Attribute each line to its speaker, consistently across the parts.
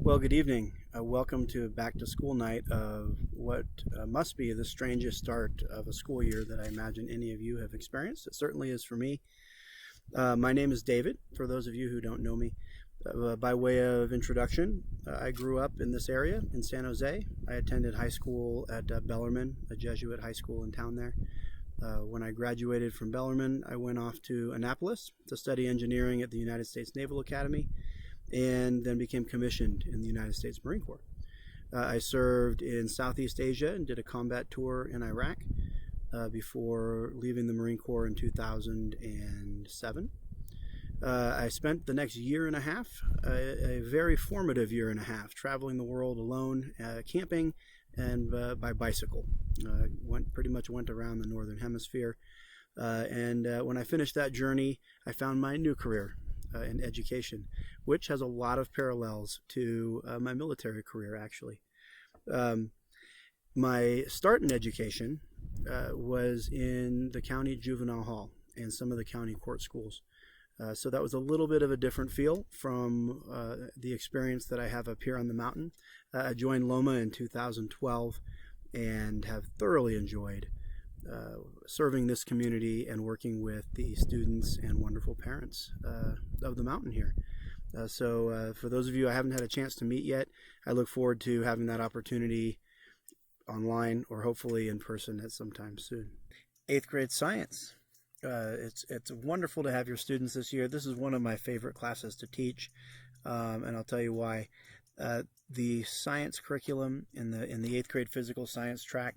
Speaker 1: Well, good evening. Welcome to back to school night of what must be the strangest start of a school year that I imagine any of you have experienced. It certainly is for me. My name is David, for those of you who don't know me. By way of introduction, I grew up in this area in San Jose. I attended high school at Bellarmine, a Jesuit high school in town there. When I graduated from Bellarmine, I went off to Annapolis to study engineering at the United States Naval Academy, and then became commissioned in the United States Marine Corps. I served in Southeast Asia and did a combat tour in Iraq before leaving the Marine Corps in 2007. I spent the next year and a half, a very formative year and a half, traveling the world alone, camping, and by bicycle. Pretty much went around the Northern Hemisphere. And when I finished that journey, I found my new career in education, which has a lot of parallels to my military career, actually. My start in education was in the county juvenile hall and some of the county court schools. So that was a little bit of a different feel from the experience that I have up here on the mountain. I joined Loma in 2012 and have thoroughly enjoyed serving this community and working with the students and wonderful parents of the mountain here. So for those of you I haven't had a chance to meet yet, I look forward to having that opportunity online or hopefully in person at some time soon. 8th grade science. It's wonderful to have your students this year. This is one of my favorite classes to teach, and I'll tell you why. The science curriculum in the 8th grade physical science track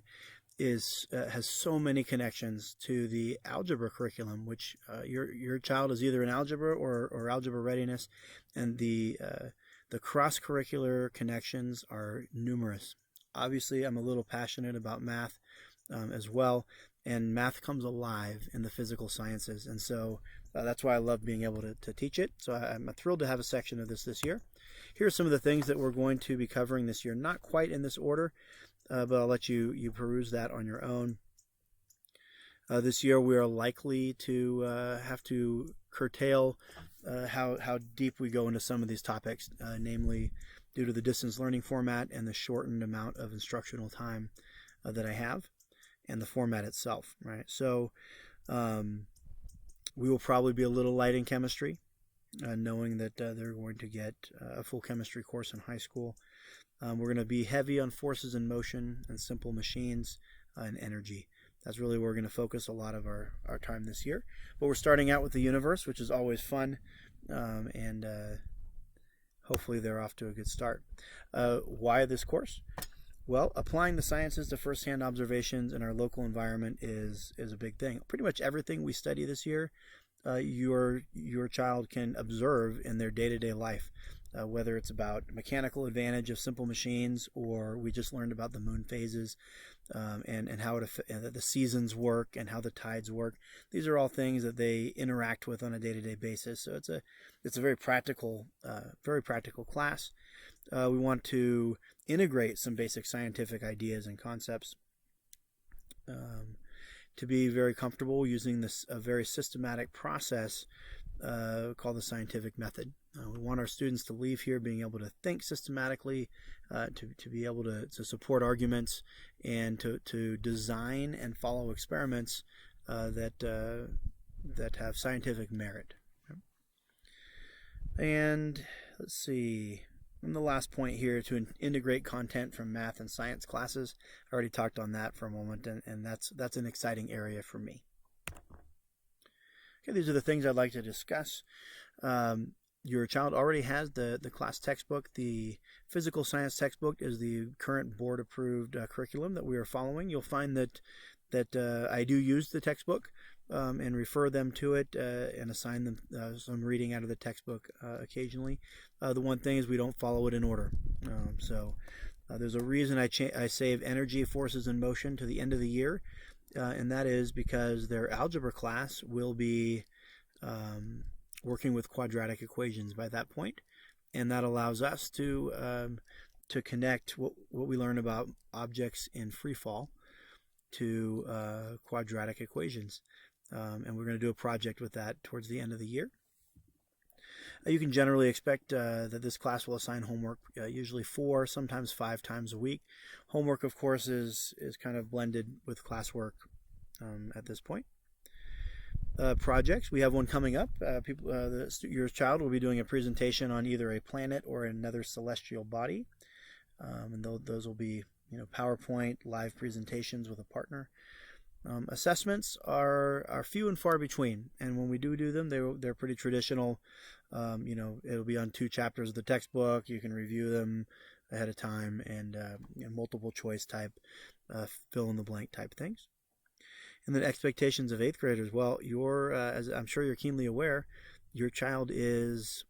Speaker 1: has so many connections to the algebra curriculum, which your child is either in algebra or algebra readiness, and the cross-curricular connections are numerous. Obviously, I'm a little passionate about math as well, and math comes alive in the physical sciences, and so that's why I love being able to teach it. So I'm thrilled to have a section of this year. Here are some of the things that we're going to be covering this year, not quite in this order, but I'll let you peruse that on your own. This year we are likely to have to curtail how deep we go into some of these topics, namely due to the distance learning format and the shortened amount of instructional time that I have and the format itself, right? So we will probably be a little light in chemistry, knowing that they're going to get a full chemistry course in high school. We're going to be heavy on forces in motion and simple machines and energy. That's really where we're going to focus a lot of our time this year. But we're starting out with the universe, which is always fun, and hopefully they're off to a good start. Why this course? Well, applying the sciences to firsthand observations in our local environment is a big thing. Pretty much everything we study this year, your child can observe in their day-to-day life. Whether it's about mechanical advantage of simple machines, or we just learned about the moon phases and how the seasons work and how the tides work. These are all things that they interact with on a day-to-day basis. So it's a very practical class. We want to integrate some basic scientific ideas and concepts to be very comfortable using a very systematic process called the scientific method. We want our students to leave here being able to think systematically, to be able to support arguments, and to design and follow experiments that have scientific merit. And let's see. And the last point here, to integrate content from math and science classes. I already talked on that for a moment, and that's an exciting area for me. Okay, these are the things I'd like to discuss. Your child already has the class textbook. The physical science textbook is the current board-approved curriculum that we are following. You'll find that I do use the textbook and refer them to it and assign them some reading out of the textbook occasionally. The one thing is we don't follow it in order. So there's a reason I save energy, forces, and motion to the end of the year, and that is because their algebra class will be working with quadratic equations by that point, and that allows us to connect what we learn about objects in free fall to quadratic equations, and we're going to do a project with that towards the end of the year. You can generally expect that this class will assign homework usually 4, sometimes 5 times a week. Homework, of course, is kind of blended with classwork at this point. Projects, we have one coming up. Your child will be doing a presentation on either a planet or another celestial body, and those will be PowerPoint live presentations with a partner. Assessments are few and far between, and when we do them, they're pretty traditional. It'll be on 2 chapters of the textbook. You can review them ahead of time, and multiple choice type, fill in the blank type things. And then expectations of 8th graders. Well, as I'm sure you're keenly aware, your child is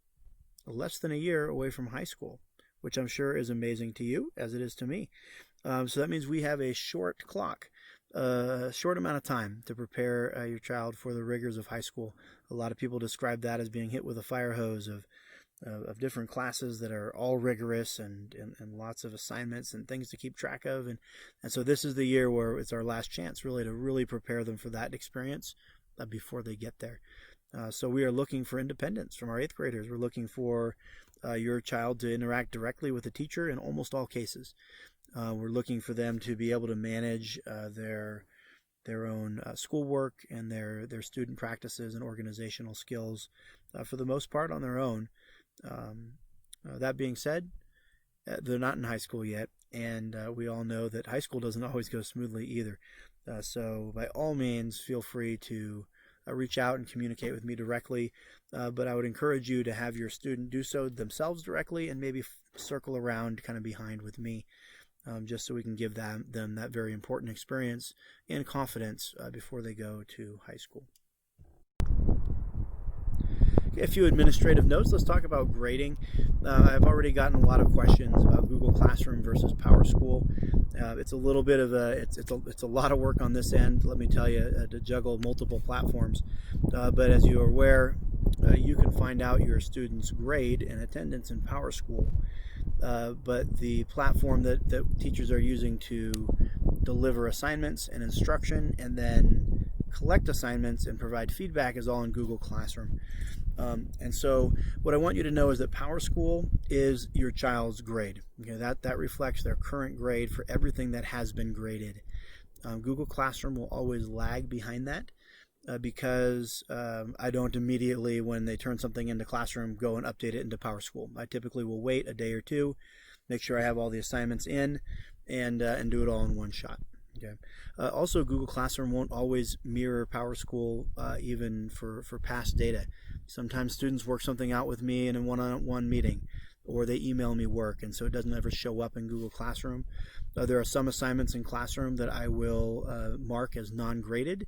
Speaker 1: less than a year away from high school, which I'm sure is amazing to you, as it is to me. So that means we have a short clock, a short amount of time to prepare your child for the rigors of high school. A lot of people describe that as being hit with a fire hose of different classes that are all rigorous and lots of assignments and things to keep track of. And so this is the year where it's our last chance really to really prepare them for that experience before they get there. So we are looking for independence from our 8th graders. We're looking for your child to interact directly with the teacher in almost all cases. We're looking for them to be able to manage their own schoolwork and their student practices and organizational skills for the most part on their own. That being said, they're not in high school yet, and we all know that high school doesn't always go smoothly either. So by all means, feel free to reach out and communicate with me directly, but I would encourage you to have your student do so themselves directly and maybe circle around kind of behind with me, just so we can give them that very important experience and confidence before they go to high school. A few administrative notes. Let's talk about grading. I've already gotten a lot of questions about Google Classroom versus PowerSchool. It's a little bit of it's a lot of work on this end, let me tell you, to juggle multiple platforms. But as you are aware, you can find out your student's grade and attendance in PowerSchool. But the platform that teachers are using to deliver assignments and instruction and then collect assignments and provide feedback is all in Google Classroom. And so what I want you to know is that PowerSchool is your child's grade. Okay, that reflects their current grade for everything that has been graded. Google Classroom will always lag behind that because I don't immediately, when they turn something into Classroom, go and update it into PowerSchool. I typically will wait a day or two, make sure I have all the assignments in, and do it all in one shot. Okay. Also, Google Classroom won't always mirror PowerSchool even for past data. Sometimes students work something out with me in a one-on-one meeting, or they email me work, and so it doesn't ever show up in Google Classroom. There are some assignments in Classroom that I will mark as non-graded.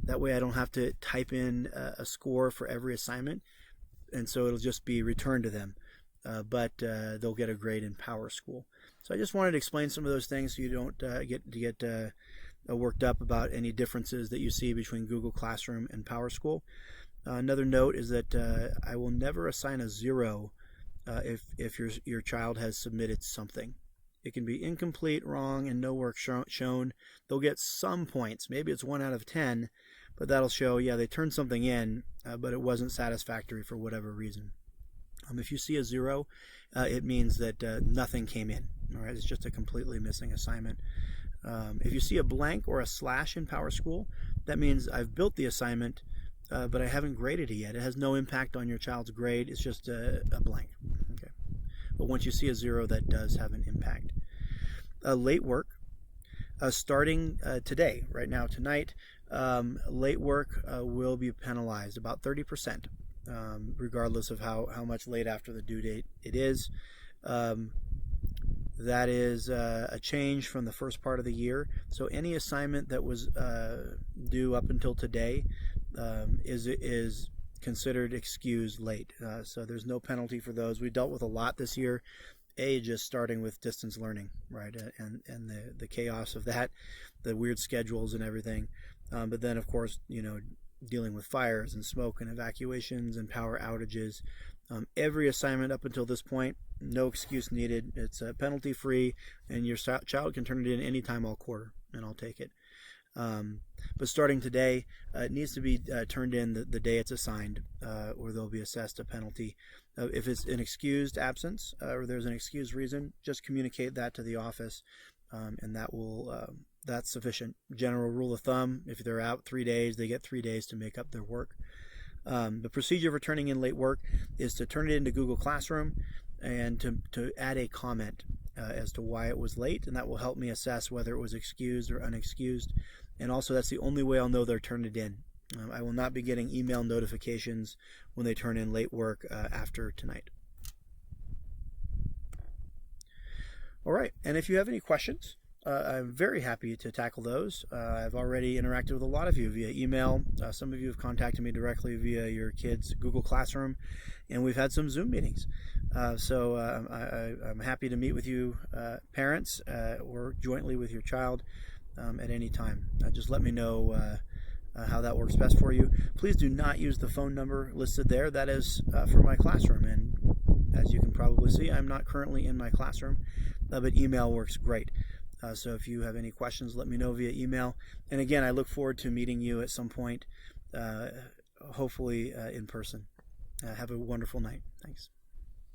Speaker 1: That way I don't have to type in a score for every assignment, and so it'll just be returned to them. But they'll get a grade in PowerSchool. So I just wanted to explain some of those things so you don't get worked up about any differences that you see between Google Classroom and PowerSchool. Another note is that I will never assign a 0 if your child has submitted something. It can be incomplete, wrong, and no work shown. They'll get some points. Maybe it's 1 out of 10, but that'll show, yeah, they turned something in, but it wasn't satisfactory for whatever reason. If you see a 0, it means that nothing came in. All right, it's just a completely missing assignment. If you see a blank or a slash in PowerSchool, that means I've built the assignment, but I haven't graded it yet. It has no impact on your child's grade. It's just a blank. Okay. But once you see a 0, that does have an impact. Late work, starting today, right now, tonight, late work will be penalized about 30%. Regardless of how much late after the due date it is. That is a change from the first part of the year. So any assignment that was due up until today is considered excused late. So there's no penalty for those. We dealt with a lot this year. Just starting with distance learning, right, and the chaos of that, the weird schedules and everything. But then, of course, dealing with fires and smoke and evacuations and power outages. Every assignment up until this point, no excuse needed. It's penalty free, and your child can turn it in anytime all quarter, and I'll take it. But starting today, it needs to be turned in the day it's assigned, or they'll be assessed a penalty. If it's an excused absence or there's an excused reason, just communicate that to the office, and that's sufficient. General rule of thumb: if they're out 3 days, they get 3 days to make up their work. The procedure for turning in late work is to turn it into Google Classroom and to add a comment as to why it was late, and that will help me assess whether it was excused or unexcused. And also, that's the only way I'll know they're turned it in. I will not be getting email notifications when they turn in late work after tonight. All right, and if you have any questions, I'm very happy to tackle those. I've already interacted with a lot of you via email. Some of you have contacted me directly via your kids' Google Classroom, and we've had some Zoom meetings. So I'm happy to meet with you, parents, or jointly with your child at any time. Just let me know how that works best for you. Please do not use the phone number listed there. That is for my classroom, and as you can probably see, I'm not currently in my classroom, but email works great. So if you have any questions, let me know via email. And again, I look forward to meeting you at some point, hopefully in person. Have a wonderful night. Thanks.